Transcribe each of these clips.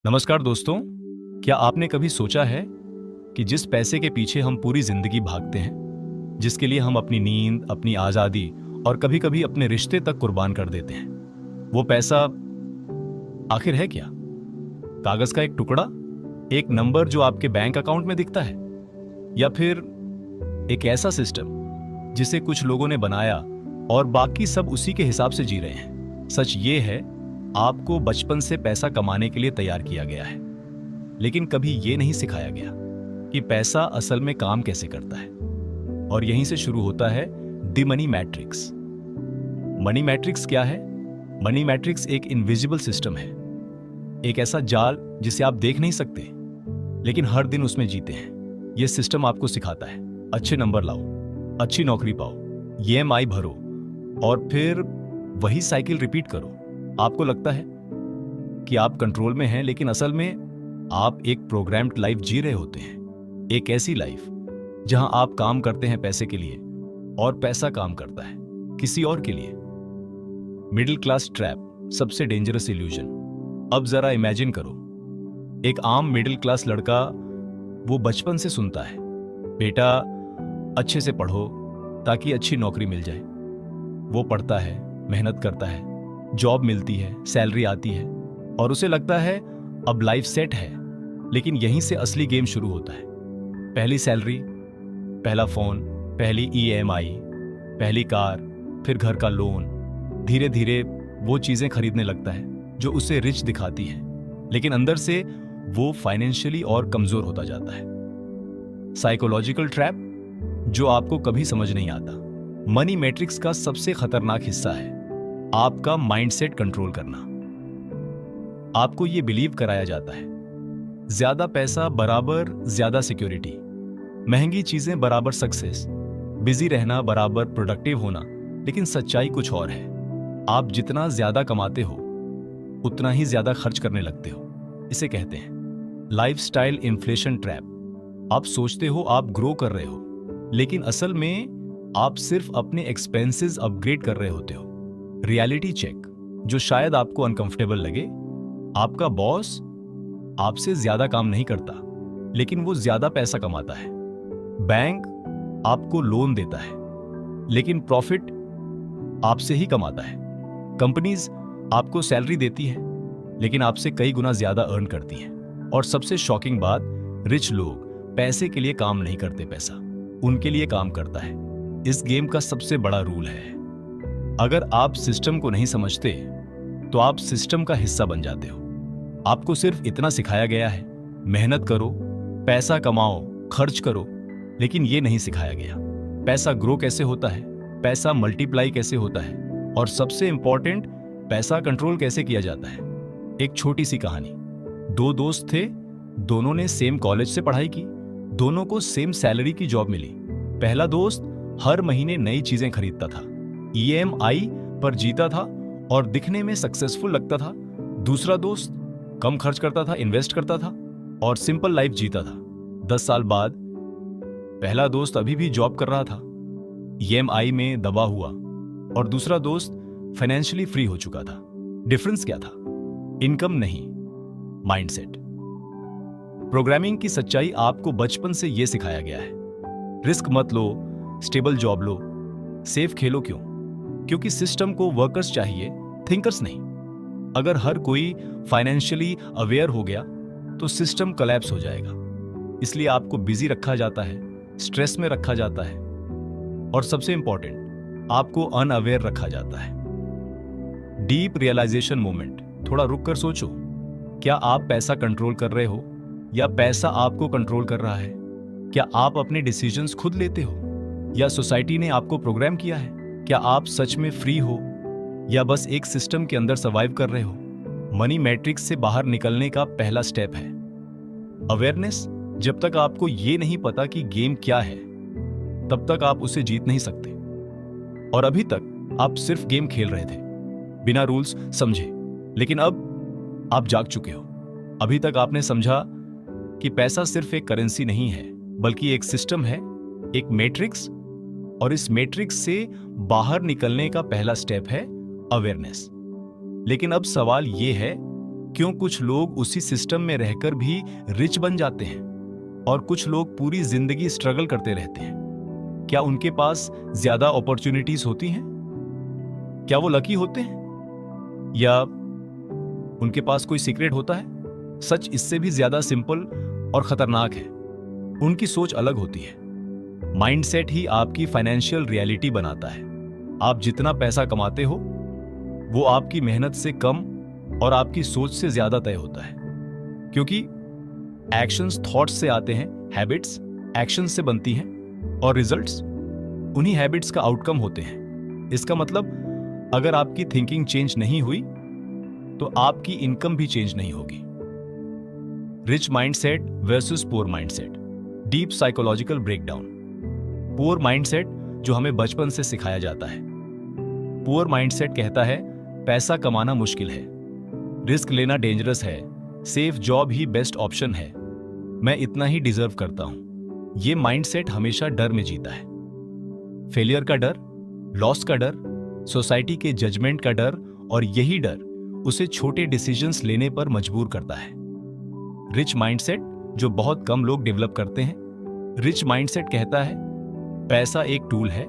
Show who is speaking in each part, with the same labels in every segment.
Speaker 1: नमस्कार दोस्तों। क्या आपने कभी सोचा है कि जिस पैसे के पीछे हम पूरी जिंदगी भागते हैं, जिसके लिए हम अपनी नींद, अपनी आजादी और कभी-कभी अपने रिश्ते तक कुर्बान कर देते हैं, वो पैसा आखिर है क्या? कागज का एक टुकड़ा, एक नंबर जो आपके बैंक अकाउंट में दिखता है, या फिर एक ऐसा सिस्टम जिसे कुछ लोगों ने बनाया और बाकी सब उसी के हिसाब से जी रहे हैं? सच ये है, आपको बचपन से पैसा कमाने के लिए तैयार किया गया है, लेकिन कभी ये नहीं सिखाया गया कि पैसा असल में काम कैसे करता है। और यहीं से शुरू होता है the money matrix. Money matrix क्या है? मनी मैट्रिक्स एक इनविजिबल सिस्टम है, एक ऐसा जाल जिसे आप देख नहीं सकते, लेकिन हर दिन उसमें जीते हैं। यह सिस्टम आपको सिखाता है, अच्छे नंबर लाओ, अच्छी नौकरी पाओ, ईएमआई भरो, और फिर वही साइकिल रिपीट करो। आपको लगता है कि आप कंट्रोल में हैं, लेकिन असल में आप एक प्रोग्राम्ड लाइफ जी रहे होते हैं। एक ऐसी लाइफ जहां आप काम करते हैं पैसे के लिए और पैसा काम करता है किसी और के लिए। मिडिल क्लास ट्रैप, सबसे डेंजरस इल्यूजन। अब जरा इमेजिन करो, एक आम मिडिल क्लास लड़का, वो बचपन से सुनता है, बेटा अच्छे से पढ़ो ताकि अच्छी नौकरी मिल जाए। वो पढ़ता है, मेहनत करता है, जॉब मिलती है, सैलरी आती है और उसे लगता है अब लाइफ सेट है। लेकिन यहीं से असली गेम शुरू होता है। पहली सैलरी, पहला फोन, पहली ईएमआई, पहली कार, फिर घर का लोन। धीरे धीरे वो चीजें खरीदने लगता है जो उसे रिच दिखाती है, लेकिन अंदर से वो फाइनेंशियली और कमजोर होता जाता है। साइकोलॉजिकल ट्रैप जो आपको कभी समझ नहीं आता। मनी मैट्रिक्स का सबसे खतरनाक हिस्सा है आपका माइंडसेट कंट्रोल करना। आपको यह बिलीव कराया जाता है, ज्यादा पैसा बराबर ज्यादा सिक्योरिटी, महंगी चीजें बराबर सक्सेस, बिजी रहना बराबर प्रोडक्टिव होना। लेकिन सच्चाई कुछ और है। आप जितना ज्यादा कमाते हो उतना ही ज्यादा खर्च करने लगते हो। इसे कहते हैं लाइफस्टाइल इन्फ्लेशन ट्रैप। आप सोचते हो आप ग्रो कर रहे हो, लेकिन असल में आप सिर्फ अपने एक्सपेंसेस अपग्रेड कर रहे होते हो। रियलिटी चेक, जो शायद आपको अनकंफर्टेबल लगे, आपका बॉस आपसे ज्यादा काम नहीं करता, लेकिन वो ज्यादा पैसा कमाता है। बैंक आपको लोन देता है, लेकिन प्रॉफिट आपसे ही कमाता है। कंपनीज आपको सैलरी देती है, लेकिन आपसे कई गुना ज्यादा अर्न करती हैं। और सबसे शॉकिंग बात, रिच लोग पैसे के लिए काम नहीं करते, पैसा उनके लिए काम करता है। इस गेम का सबसे बड़ा रूल है, अगर आप सिस्टम को नहीं समझते तो आप सिस्टम का हिस्सा बन जाते हो। आपको सिर्फ इतना सिखाया गया है, मेहनत करो, पैसा कमाओ, खर्च करो, लेकिन ये नहीं सिखाया गया पैसा ग्रो कैसे होता है, पैसा मल्टीप्लाई कैसे होता है, और सबसे इंपॉर्टेंट, पैसा कंट्रोल कैसे किया जाता है। एक छोटी सी कहानी। दो दोस्त थे, दोनों ने सेम कॉलेज से पढ़ाई की, दोनों को सेम सैलरी की जॉब मिली। पहला दोस्त हर महीने नई चीजें खरीदता था, ईएमआई पर जीता था और दिखने में सक्सेसफुल लगता था। दूसरा दोस्त कम खर्च करता था, इन्वेस्ट करता था और सिंपल लाइफ जीता था। 10 साल बाद पहला दोस्त अभी भी जॉब कर रहा था, ईएमआई में दबा हुआ, और दूसरा दोस्त फाइनेंशियली फ्री हो चुका था। डिफरेंस क्या था? इनकम नहीं, माइंडसेट। प्रोग्रामिंग की सच्चाई आपको बचपन से यह सिखाया गया है, रिस्क मत लो, स्टेबल जॉब लो, सेफ खेलो। क्यों? क्योंकि सिस्टम को वर्कर्स चाहिए, थिंकर्स नहीं। अगर हर कोई फाइनेंशियली अवेयर हो गया तो सिस्टम कोलैप्स हो जाएगा। इसलिए आपको बिजी रखा जाता है, स्ट्रेस में रखा जाता है, और सबसे इंपॉर्टेंट, आपको अनअवेयर रखा जाता है। Deep realisation moment. थोड़ा रुक कर सोचो, क्या आप पैसा कंट्रोल कर रहे हो या पैसा आपको कंट्रोल कर रहा है? क्या आप अपने डिसीजंस खुद लेते हो या सोसाइटी ने आपको प्रोग्राम किया है? क्या आप सच में फ्री हो या बस एक सिस्टम के अंदर सर्वाइव कर रहे हो? मनी मैट्रिक्स से बाहर निकलने का पहला स्टेप है अवेयरनेस। जब तक आपको यह नहीं पता कि गेम क्या है, तब तक आप उसे जीत नहीं सकते। और अभी तक आप सिर्फ गेम खेल रहे थे, बिना रूल्स समझे। लेकिन अब आप जाग चुके हो। अभी तक आपने समझा कि पैसा सिर्फ एक करेंसी नहीं है, बल्कि एक सिस्टम है, एक मैट्रिक्स, और इस मैट्रिक्स से बाहर निकलने का पहला स्टेप है अवेयरनेस। लेकिन अब सवाल यह है क्यों कुछ लोग उसी सिस्टम में रहकर भी रिच बन जाते हैं और कुछ लोग पूरी जिंदगी स्ट्रगल करते रहते हैं? क्या उनके पास ज्यादा अपॉर्चुनिटीज होती हैं? क्या वो लकी होते हैं, या उनके पास कोई सीक्रेट होता है? सच इससे भी ज्यादा सिंपल और खतरनाक है। उनकी सोच अलग होती है। माइंडसेट ही आपकी फाइनेंशियल रियलिटी बनाता है। आप जितना पैसा कमाते हो वो आपकी मेहनत से कम और आपकी सोच से ज्यादा तय होता है, क्योंकि एक्शंस थॉट्स से आते हैं, हैबिट्स एक्शंस से बनती हैं और रिजल्ट्स उन्हीं हैबिट्स का आउटकम होते हैं। इसका मतलब अगर आपकी थिंकिंग चेंज नहीं हुई तो आपकी इनकम भी चेंज नहीं होगी। Rich mindset versus poor mindset, deep psychological breakdown. Poor mindset जो हमें बचपन से सिखाया जाता है। पुअर माइंडसेट कहता है पैसा कमाना मुश्किल है, रिस्क लेना डेंजरस है, सेफ जॉब ही बेस्ट ऑप्शन है, मैं इतना ही डिजर्व करता हूं। यह माइंडसेट हमेशा डर में जीता है। फेलियर का डर, लॉस का डर, सोसाइटी के जजमेंट का डर, और यही डर उसे छोटे डिसीजंस लेने पर मजबूर करता है। रिच माइंडसेट जो बहुत कम लोग डेवलप करते हैं। रिच माइंडसेट कहता है पैसा एक टूल है,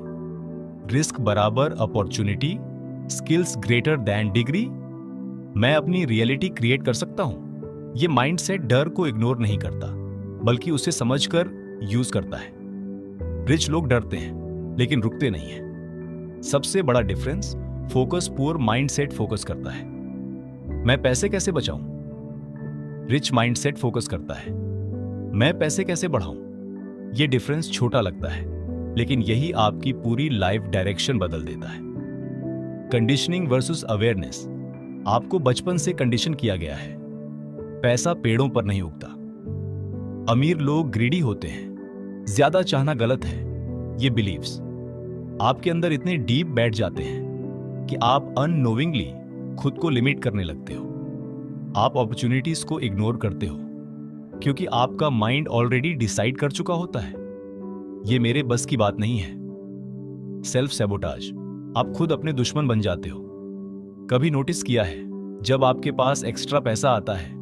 Speaker 1: रिस्क बराबर opportunity, skills greater than degree, मैं अपनी रियलिटी क्रिएट कर सकता हूं। यह माइंडसेट डर को इग्नोर नहीं करता बल्कि उसे समझकर यूज करता है। रिच लोग डरते हैं लेकिन रुकते नहीं हैं। सबसे बड़ा difference, focus poor mindset focus करता है मैं पैसे कैसे बचाऊं, रिच माइंडसेट फोकस करता है मैं पैसे कैसे बढ़ाऊं। यह डिफरेंस छोटा लगता है लेकिन यही आपकी पूरी लाइफ डायरेक्शन बदल देता है। Conditioning versus awareness. आपको बचपन से कंडीशन किया गया है पैसा पेड़ों पर नहीं उगता। अमीर लोग ग्रीडी होते हैं, ज्यादा चाहना गलत है। ये बिलीव्स आपके अंदर इतने डीप बैठ जाते हैं कि आप अननोविंगली खुद को लिमिट करने लगते हो। आप अपॉर्चुनिटीज को इग्नोर करते हो क्योंकि आपका माइंड ऑलरेडी डिसाइड कर चुका होता है ये मेरे बस की बात नहीं है। Self sabotage. आप खुद अपने दुश्मन बन जाते हो। कभी नोटिस किया है जब आपके पास एक्स्ट्रा पैसा आता है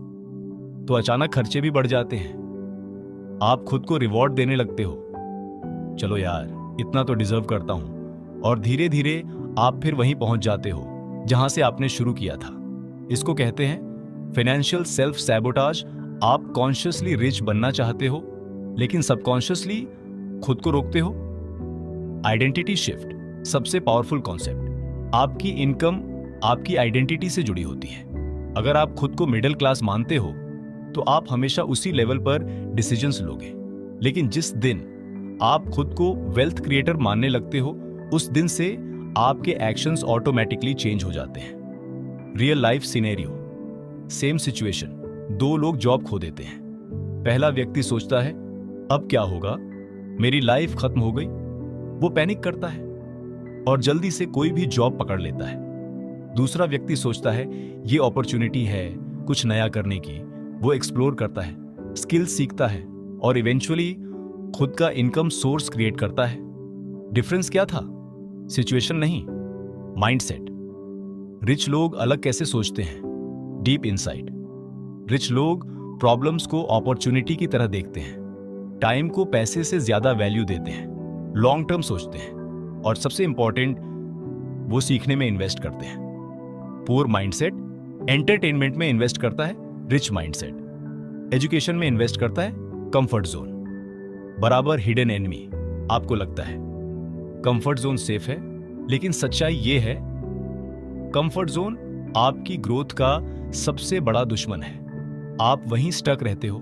Speaker 1: तो अचानक खर्चे भी बढ़ जाते हैं। आप खुद को रिवॉर्ड देने लगते हो, चलो यार इतना तो डिजर्व करता हूं, और धीरे धीरे आप फिर वहीं पहुंच जाते हो जहां से आपने शुरू किया था। इसको कहते हैं फाइनेंशियल सेल्फ सैबोटाज। आप कॉन्शियसली रिच बनना चाहते हो लेकिन सबकॉन्शियसली खुद को रोकते हो। आइडेंटिटी शिफ्ट सबसे पावरफुल कॉन्सेप्ट। आपकी इनकम आपकी आइडेंटिटी से जुड़ी होती है। अगर आप खुद को मिडिल क्लास मानते हो तो आप हमेशा उसी लेवल पर डिसीजंस लोगे, लेकिन जिस दिन आप खुद को वेल्थ क्रिएटर मानने लगते हो उस दिन से आपके एक्शंस ऑटोमेटिकली चेंज हो जाते हैं। Real life scenario, same situation, दो लोग जॉब खो देते हैं। पहला व्यक्ति सोचता है अब क्या होगा, मेरी लाइफ खत्म हो गई। वो पैनिक करता है और जल्दी से कोई भी जॉब पकड़ लेता है। दूसरा व्यक्ति सोचता है ये अपॉर्चुनिटी है कुछ नया करने की। वो एक्सप्लोर करता है, स्किल सीखता है और इवेंचुअली खुद का इनकम सोर्स क्रिएट करता है। डिफरेंस क्या था? सिचुएशन नहीं, माइंडसेट। रिच लोग अलग कैसे सोचते हैं? Deep insight. रिच लोग प्रॉब्लम्स को अपॉर्चुनिटी की तरह देखते हैं, टाइम को पैसे से ज्यादा वैल्यू देते हैं, लॉन्ग टर्म सोचते हैं और सबसे इंपॉर्टेंट वो सीखने में इन्वेस्ट करते हैं। पुअर माइंडसेट एंटरटेनमेंट में इन्वेस्ट करता है, रिच माइंडसेट एजुकेशन में इन्वेस्ट करता है। कंफर्ट जोन बराबर हिडन एनिमी। आपको लगता है कंफर्ट जोन सेफ है, लेकिन सच्चाई ये है कंफर्ट जोन आपकी ग्रोथ का सबसे बड़ा दुश्मन है। आप वहीं स्टक रहते हो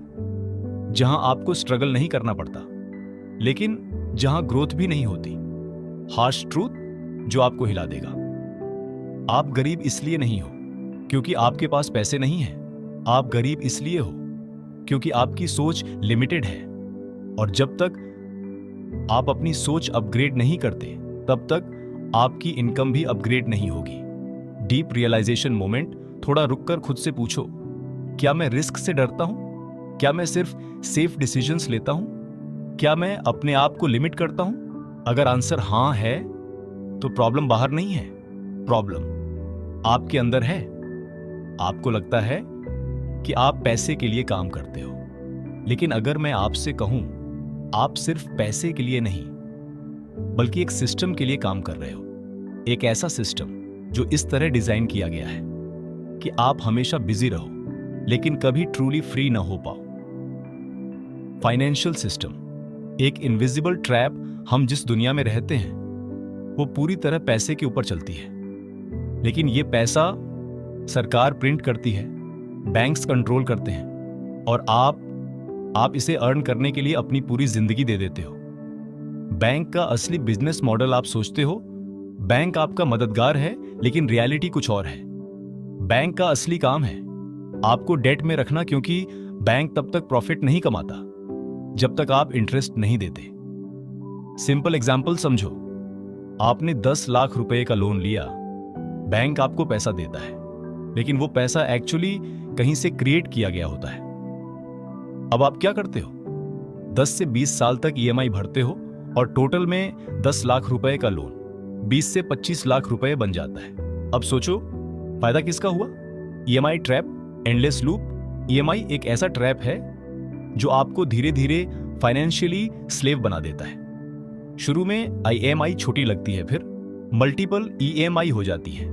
Speaker 1: जहां आपको स्ट्रगल नहीं करना पड़ता, लेकिन जहां ग्रोथ भी नहीं होती। हार्श ट्रूथ जो आपको हिला देगा। आप गरीब इसलिए नहीं हो क्योंकि आपके पास पैसे नहीं हैं। आप गरीब इसलिए हो क्योंकि आपकी सोच लिमिटेड है, और जब तक आप अपनी सोच अपग्रेड नहीं करते तब तक आपकी इनकम भी अपग्रेड नहीं होगी। Deep realisation moment. थोड़ा रुककर खुद से पूछो, क्या मैं रिस्क से डरता हूं? क्या मैं सिर्फ सेफ डिसीजंस लेता हूं? क्या मैं अपने आप को लिमिट करता हूं? अगर आंसर हां है तो प्रॉब्लम बाहर नहीं है, प्रॉब्लम आपके अंदर है। आपको लगता है कि आप पैसे के लिए काम करते हो, लेकिन अगर मैं आपसे कहूं, आप सिर्फ पैसे के लिए नहीं बल्कि एक सिस्टम के लिए काम कर रहे हो। एक ऐसा सिस्टम जो इस तरह डिजाइन किया गया है कि आप हमेशा बिजी रहो लेकिन कभी ट्रूली फ्री ना हो पाओ। फाइनेंशियल सिस्टम एक इनविजिबल ट्रैप। हम जिस दुनिया में रहते हैं वो पूरी तरह पैसे के ऊपर चलती है, लेकिन ये पैसा सरकार प्रिंट करती है, बैंक्स कंट्रोल करते हैं और आप इसे अर्न करने के लिए अपनी पूरी जिंदगी दे देते हो। बैंक का असली बिजनेस मॉडल आप सोचते हो बैंक आपका मददगार है, लेकिन रियलिटी कुछ और है। बैंक का असली काम है आपको डेट में रखना, क्योंकि बैंक तब तक प्रॉफिट नहीं कमाता जब तक आप इंटरेस्ट नहीं देते। सिंपल एग्जांपल समझो, आपने 10 लाख रुपए का लोन लिया, बैंक आपको पैसा देता है, लेकिन वो पैसा एक्चुअली कहीं से क्रिएट किया गया होता है। अब आप क्या करते हो? 10 से 20 साल तक ईएमआई भरते हो और टोटल में 10 लाख रुपए का लोन 20 से 25 लाख रुपए बन जाता है। अब सोचो फायदा किसका हुआ? EMI trap, endless loop. EMI एक ऐसा ट्रैप है जो आपको धीरे धीरे फाइनेंशियली स्लेव बना देता है। शुरू में ईएमआई छोटी लगती है, फिर मल्टीपल ईएमआई हो जाती है।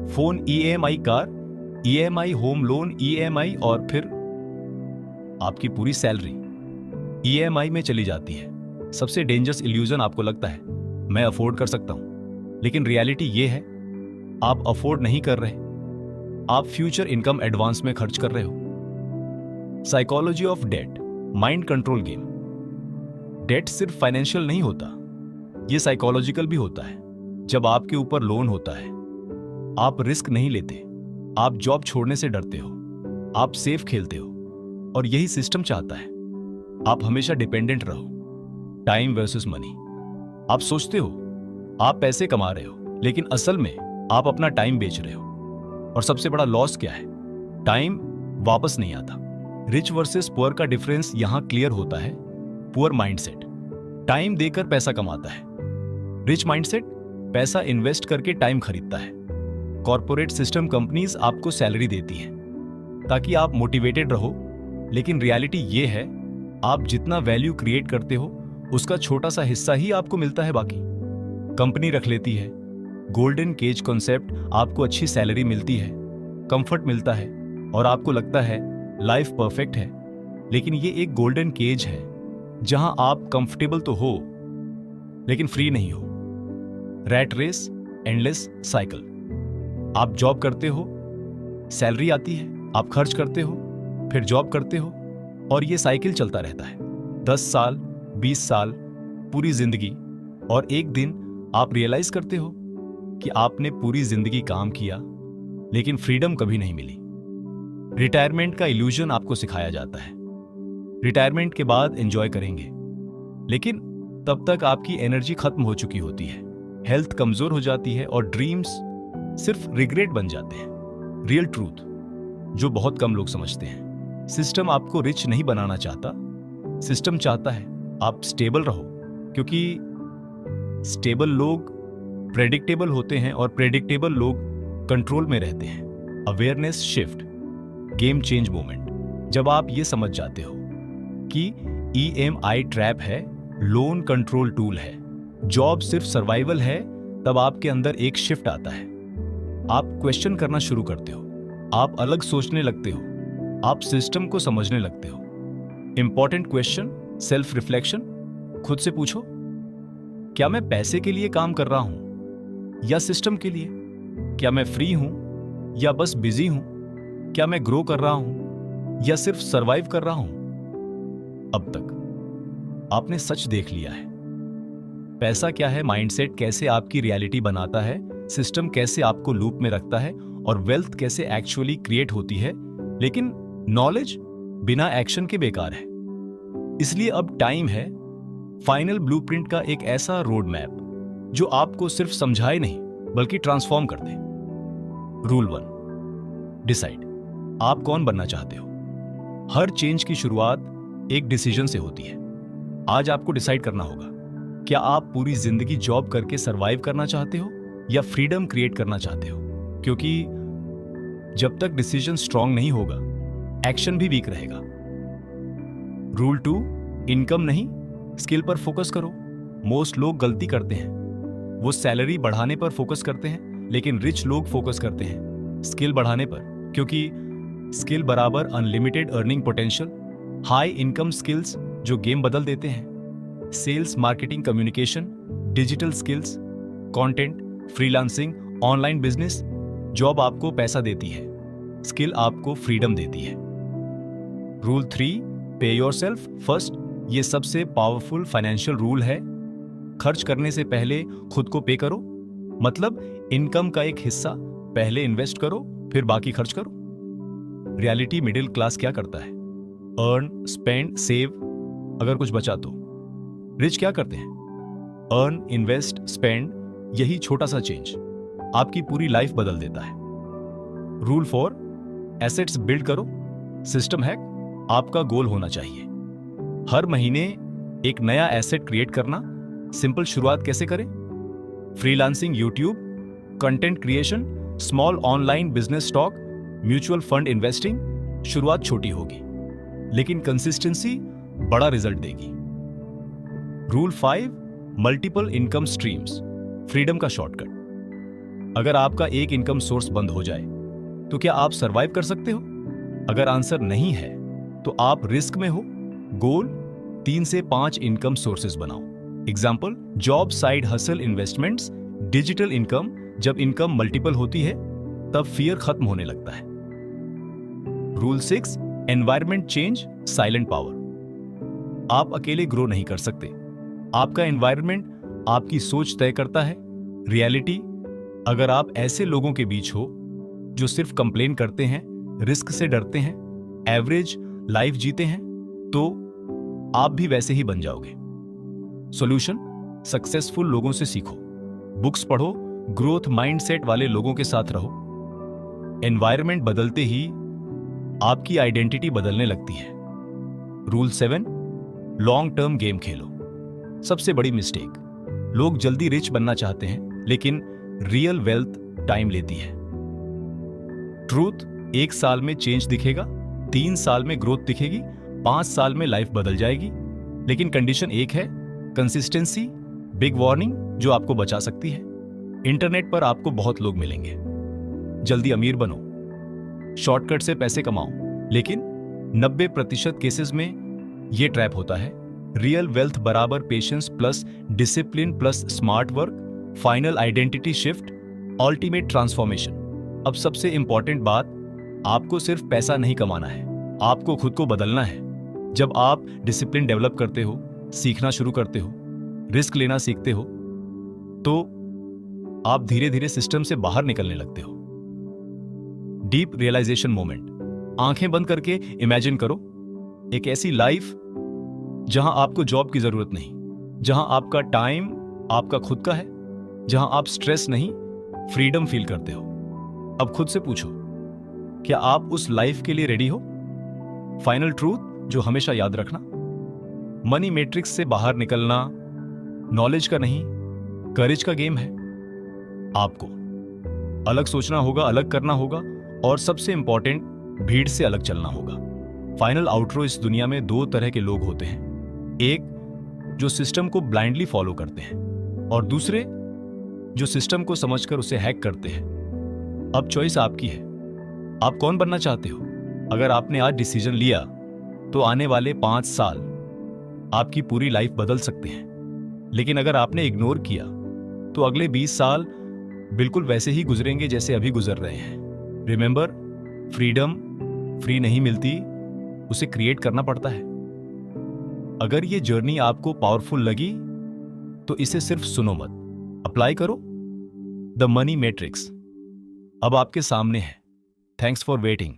Speaker 1: Phone EMI, car EMI, home loan EMI, और फिर आपकी पूरी सैलरी ईएमआई में चली जाती है। सबसे डेंजरस इल्यूजन आपको लगता है मैं अफोर्ड कर सकता हूं, लेकिन रियलिटी ये है आप अफोर्ड नहीं कर रहे, आप फ्यूचर इनकम एडवांस में खर्च कर रहे हो। Psychology of debt, mind control game. Debt सिर्फ फाइनेंशियल नहीं होता, यह साइकोलॉजिकल भी होता है। जब आपके ऊपर लोन होता है आप रिस्क नहीं लेते, आप जॉब छोड़ने से डरते हो, आप सेफ खेलते हो, और यही सिस्टम चाहता है आप हमेशा डिपेंडेंट रहो। Time versus money. आप सोचते हो आप पैसे कमा रहे हो, लेकिन असल में आप अपना टाइम बेच रहे हो। और सबसे बड़ा लॉस क्या है? टाइम वापस नहीं आता। रिच वर्सेस पुअर का डिफरेंस यहां क्लियर होता है। पुअर माइंडसेट टाइम देकर पैसा कमाता है, रिच माइंडसेट पैसा इन्वेस्ट करके टाइम खरीदता है। कॉर्पोरेट सिस्टम, कंपनीज आपको सैलरी देती हैं ताकि आप मोटिवेटेड रहो, लेकिन रियलिटी ये है आप जितना वैल्यू क्रिएट करते हो उसका छोटा सा हिस्सा ही आपको मिलता है। बाकी कंपनी रख लेती है। गोल्डन केज कॉन्सेप्ट, आपको अच्छी सैलरी मिलती है, कंफर्ट मिलता है और आपको लगता है लाइफ परफेक्ट है, लेकिन ये एक गोल्डन केज है जहां आप कंफर्टेबल तो हो लेकिन फ्री नहीं हो। Rat race, endless cycle. आप जॉब करते हो, सैलरी आती है, आप खर्च करते हो, फिर जॉब करते हो, और ये साइकिल चलता रहता है 10 साल, 20 साल, पूरी जिंदगी। और एक दिन आप रियलाइज करते हो कि आपने पूरी जिंदगी काम किया लेकिन फ्रीडम कभी नहीं मिली। रिटायरमेंट का इल्यूजन आपको सिखाया जाता है। रिटायरमेंट के बाद एंजॉय करेंगे, लेकिन तब तक आपकी एनर्जी खत्म हो चुकी होती है, हेल्थ कमजोर हो जाती है और ड्रीम्स सिर्फ रिग्रेट बन जाते हैं। रियल ट्रूथ जो बहुत कम लोग समझते हैं, सिस्टम आपको रिच नहीं बनाना चाहता, सिस्टम चाहता है आप स्टेबल रहो, क्योंकि स्टेबल लोग प्रेडिक्टेबल होते हैं और प्रेडिक्टेबल लोग कंट्रोल में रहते हैं। Awareness shift, game change moment. जब आप ये समझ जाते हो कि ईएमआई ट्रैप है, लोन कंट्रोल टूल है, जॉब सिर्फ सर्वाइवल है, तब आपके अंदर एक शिफ्ट आता है। आप क्वेश्चन करना शुरू करते हो, आप अलग सोचने लगते हो, आप सिस्टम को समझने लगते हो। Important question, self reflection. खुद से पूछो, क्या मैं पैसे के लिए काम कर रहा हूं या सिस्टम के लिए? क्या मैं फ्री हूं या बस बिजी हूं? क्या मैं ग्रो कर रहा हूं या सिर्फ सरवाइव कर रहा हूं? अब तक आपने सच देख लिया है। पैसा क्या है, माइंडसेट कैसे आपकी रियलिटी बनाता है, सिस्टम कैसे आपको लूप में रखता है, और वेल्थ कैसे एक्चुअली क्रिएट होती है। लेकिन नॉलेज बिना एक्शन के बेकार है। इसलिए अब टाइम है फाइनल ब्लूप्रिंट का एक ऐसा रोड मैप जो आपको सिर्फ समझाए नहीं बल्कि ट्रांसफॉर्म कर दे। Rule 1, decide. आप कौन बनना चाहते हो? हर चेंज की शुरुआत एक डिसीजन से होती है। आज आपको डिसाइड करना होगा, क्या आप पूरी जिंदगी जॉब करके सरवाइव करना चाहते हो या फ्रीडम क्रिएट करना चाहते हो? क्योंकि जब तक डिसीजन स्ट्रांग नहीं होगा, एक्शन भी वीक रहेगा। रूल 2, इनकम नहीं, स्किल पर फोकस करो। मोस्ट लोग गलती करते हैं, वो सैलरी बढ़ाने पर फोकस करते हैं, लेकिन रिच लोग फोकस करते हैं स्किल बढ़ाने पर, क्योंकि स्किल बराबर unlimited earning potential. High income skills जो गेम बदल देते हैं, sales, marketing, communication, digital skills, content, freelancing, online business. Job आपको पैसा देती है, स्किल आपको फ्रीडम देती है। रूल 3, पे योरसेल्फ फर्स्ट। ये सबसे पावरफुल फाइनेंशियल रूल है। खर्च करने से पहले खुद को पे करो, मतलब इनकम का एक हिस्सा पहले इन्वेस्ट करो, फिर बाकी खर्च करो। रियलिटी मिडिल क्लास क्या करता है? अर्न, स्पेंड, सेव, अगर कुछ बचा तो। रिच क्या करते हैं? Earn, invest, spend. यही छोटा सा चेंज आपकी पूरी लाइफ बदल देता है। रूल 4, एसेट्स बिल्ड करो। सिस्टम हैक, आपका गोल होना चाहिए हर महीने एक नया एसेट क्रिएट करना। सिंपल शुरुआत कैसे करें? Freelancing, YouTube, content creation, small online business stock, mutual fund investing. शुरुआत छोटी होगी, लेकिन कंसिस्टेंसी बड़ा रिजल्ट देगी। Rule 5, multiple income streams, freedom का शॉर्टकट। अगर आपका एक इनकम सोर्स बंद हो जाए तो क्या आप सरवाइव कर सकते हो? अगर आंसर नहीं है तो आप रिस्क में हो। गोल, 3 से 5 इनकम सोर्सेज बनाओ। Example, job, side hustle, investments, digital income. जब इनकम मल्टीपल होती है तब फियर खत्म होने लगता है। Rule 6, environment change, silent power. आप अकेले ग्रो नहीं कर सकते, आपका एनवायरमेंट आपकी सोच तय करता है। रियलिटी, अगर आप ऐसे लोगों के बीच हो जो सिर्फ कंप्लेन करते हैं, रिस्क से डरते हैं, एवरेज लाइफ जीते हैं, तो आप भी वैसे ही बन जाओगे। सॉल्यूशन, सक्सेसफुल लोगों से सीखो, बुक्स पढ़ो, ग्रोथ माइंडसेट वाले लोगों के साथ रहो। एनवायरनमेंट बदलते ही आपकी आइडेंटिटी बदलने लगती है। रूल 7, लॉन्ग टर्म गेम खेलो। सबसे बड़ी मिस्टेक, लोग जल्दी रिच बनना चाहते हैं, लेकिन रियल वेल्थ टाइम लेती है। ट्रूथ, 1 साल में चेंज दिखेगा, 3 साल में ग्रोथ दिखेगी, 5 साल में लाइफ बदल जाएगी, लेकिन कंडीशन एक है, कंसिस्टेंसी। बिग वार्निंग जो आपको बचा सकती है। इंटरनेट पर आपको बहुत लोग मिलेंगे, जल्दी अमीर बनो, शॉर्टकट से पैसे कमाओ, लेकिन 90% केसेस में यह ट्रैप होता है। रियल वेल्थ बराबर patience plus discipline plus smart work, final identity shift, ultimate transformation. अब सबसे इंपॉर्टेंट बात, आपको सिर्फ पैसा नहीं कमाना है, आपको खुद को बदलना है। जब आप डिसिप्लिन डेवलप करते हो, सीखना शुरू करते हो, रिस्क लेना सीखते हो, तो आप धीरे धीरे सिस्टम से बाहर निकलने लगते हो। डीप रियलाइजेशन मोमेंट, आंखें बंद करके इमेजिन करो एक ऐसी लाइफ जहां आपको जॉब की जरूरत नहीं, जहां आपका टाइम आपका खुद का है, जहां आप स्ट्रेस नहीं, फ्रीडम फील करते हो। अब खुद से पूछो, क्या आप उस लाइफ के लिए रेडी हो? फाइनल ट्रूथ जो हमेशा याद रखना, मनी मैट्रिक्स से बाहर निकलना नॉलेज का नहीं, करेज का गेम है। आपको अलग सोचना होगा, अलग करना होगा, और सबसे इंपॉर्टेंट, भीड़ से अलग चलना होगा। फाइनल आउटरो, इस दुनिया में 2 तरह के लोग होते हैं, एक जो सिस्टम को ब्लाइंडली फॉलो करते हैं, और दूसरे जो सिस्टम को समझकर उसे हैक करते हैं। अब चॉइस आपकी है, आप कौन बनना चाहते हो? अगर आपने आज डिसीजन लिया तो आने वाले 5 साल आपकी पूरी लाइफ बदल सकते हैं, लेकिन अगर आपने इग्नोर किया तो अगले 20 साल बिल्कुल वैसे ही गुजरेंगे जैसे अभी गुजर रहे हैं। रिमेंबर, फ्रीडम फ्री नहीं मिलती, उसे क्रिएट करना पड़ता है। अगर ये जर्नी आपको पावरफुल लगी तो इसे सिर्फ सुनो मत, अप्लाई करो। द मनी मैट्रिक्स अब आपके सामने है। Thanks for waiting.